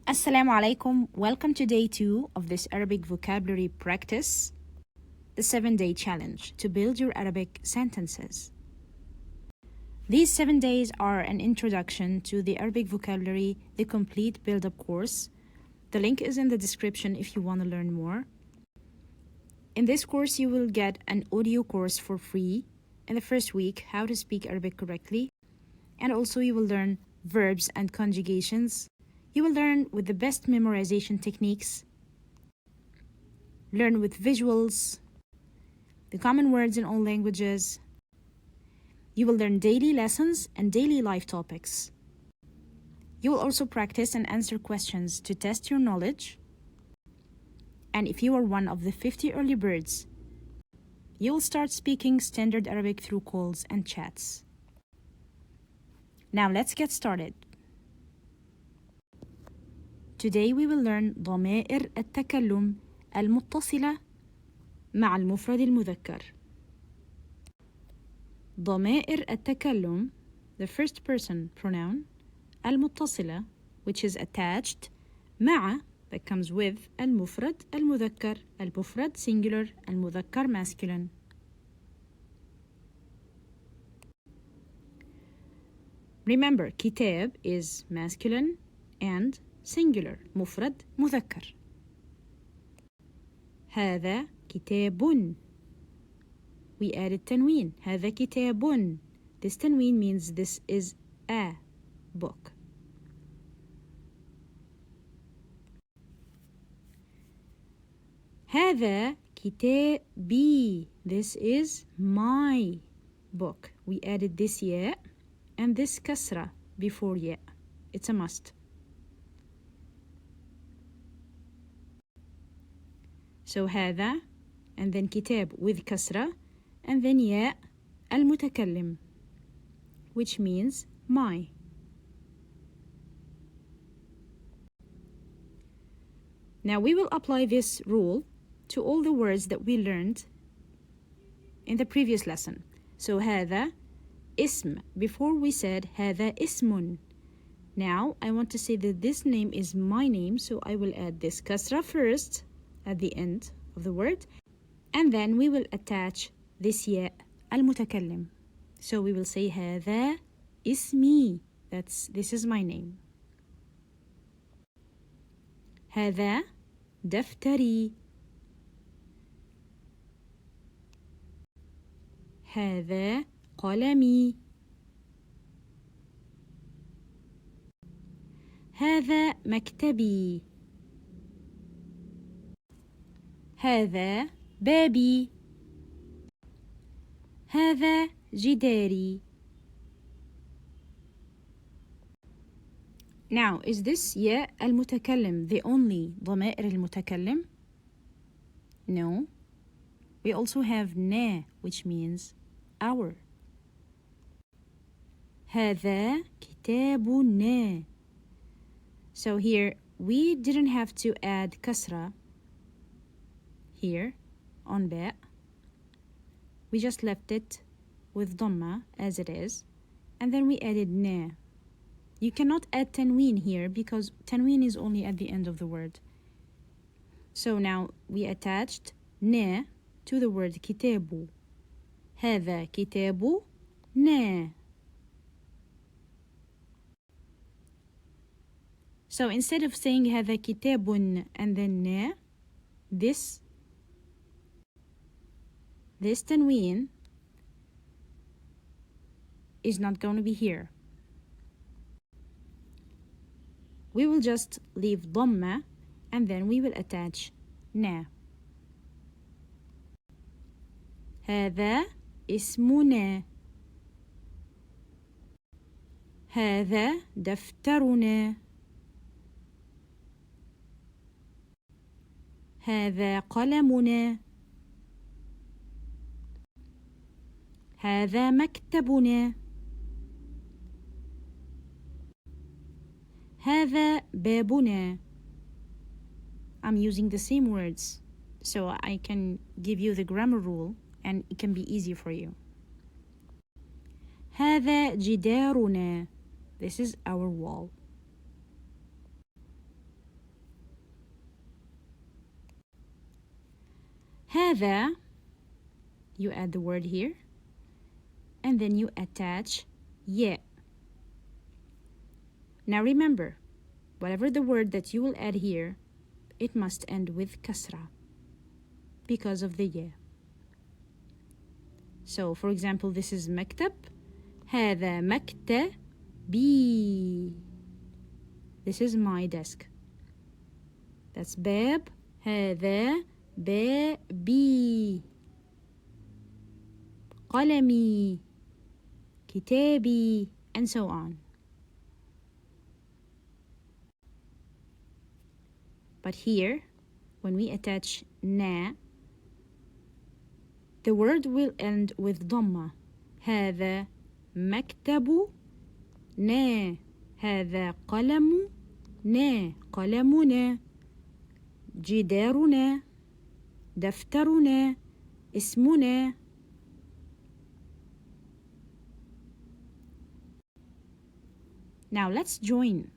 Assalamu alaikum. Welcome to day 2 of this Arabic vocabulary practice, the 7-day challenge to build your Arabic sentences. These 7 days are an introduction to the Arabic vocabulary, the complete build-up course. The link is in the description if you want to learn more. In this course, you will get an audio course for free in the first week, how to speak Arabic correctly. And also you will learn verbs and conjugations. You will learn with the best memorization techniques, learn with visuals, the common words in all languages. You will learn daily lessons and daily life topics. You will also practice and answer questions to test your knowledge. And if you are one of the 50 early birds, you will start speaking standard Arabic through calls and chats. Now let's get started. Today we will learn ضمائر التكلم المتصلة مع المفرد المذكر. ضمائر التكلم, the first person pronoun, المتصلة, which is attached, مع, that comes with, المفرد المذكر, المفرد singular, المذكر masculine. Remember, كتاب is masculine and singular, مفرد مذكر. هذا كتاب. We added تنوين. هذا كتاب. This تنوين means this is a book. هذا كتابي. This is my book. We added this ياء and this كسرة before ياء. It's a must. So هذا and then كتاب with كسرة and then ياء المتكلم, which means my. Now we will apply this rule to all the words that we learned in the previous lesson. So هذا اسم. Before we said هذا اسم. Now I want to say that this name is my name, so I will add this kasra first at the end of the word, and then we will attach this ياء المتكلم. So we will say هذا اسمي. This is my name. هذا دفتري. هذا قلمي. هذا مكتبي. هذا بابي. هذا جداري. Now, is this ياء المتكلم the only ضمائر المتكلم? No. We also have نا, which means our. هذا كتابنا. So here, we didn't have to add كسرة here on باء. We just left it with dhamma as it is, and then we added na. You cannot add tanween here because tanween is only at the end of the word. So now we attached na to the word kitabu. هذا كتاب na. So instead of saying هذا كتاب and then na, this tanween is not going to be here. We will just leave dhamma and then we will attach na. هذا اسمنا. هذا دفترنا. هذا قلمنا. هذا مكتبنا. هذا بابنا. I'm using the same words so I can give you the grammar rule and it can be easy for you. هذا جدارنا. This is our wall. هذا, you add the word here, and then you attach ya. Now remember, whatever the word that you will add here, it must end with kasra because of the ya. So, for example, this is مكتب. هذا مكتبي. This is my desk. That's باب. هذا بابي. قلمي. كتابي. And so on. But here, when we attach na, the word will end with ضمة. هذا مكتب نا. هذا قلم نا. قلمنا. جدارنا. دفترنا. اسمنا. Now let's join.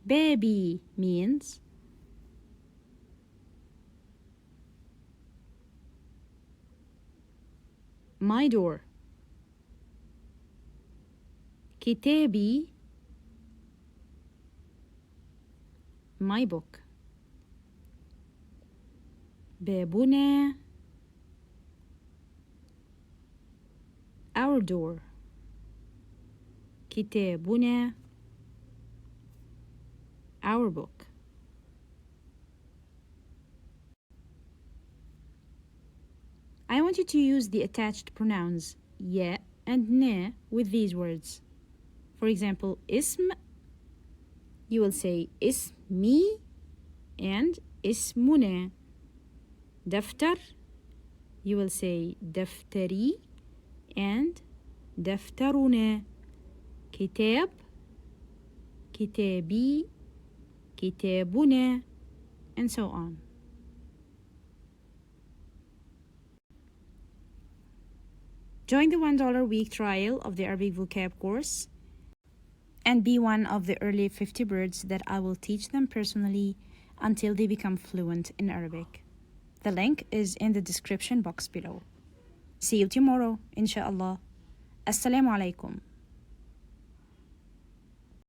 Baby means my door. كتابي, my book. بابنا, our door. كتابنا, our book. I want you to use the attached pronouns ya and na with these words. For example, اسم, you will say اسمي and اسمنا. دفتر, you will say دفتري and دفترنا. كتاب, كتابي, كتابنا, and so on. Join the $1 week trial of the Arabic vocab course and be one of the early 50 birds that I will teach them personally until they become fluent in Arabic. The link is in the description box below. See you tomorrow, inshallah. Assalamu alaikum.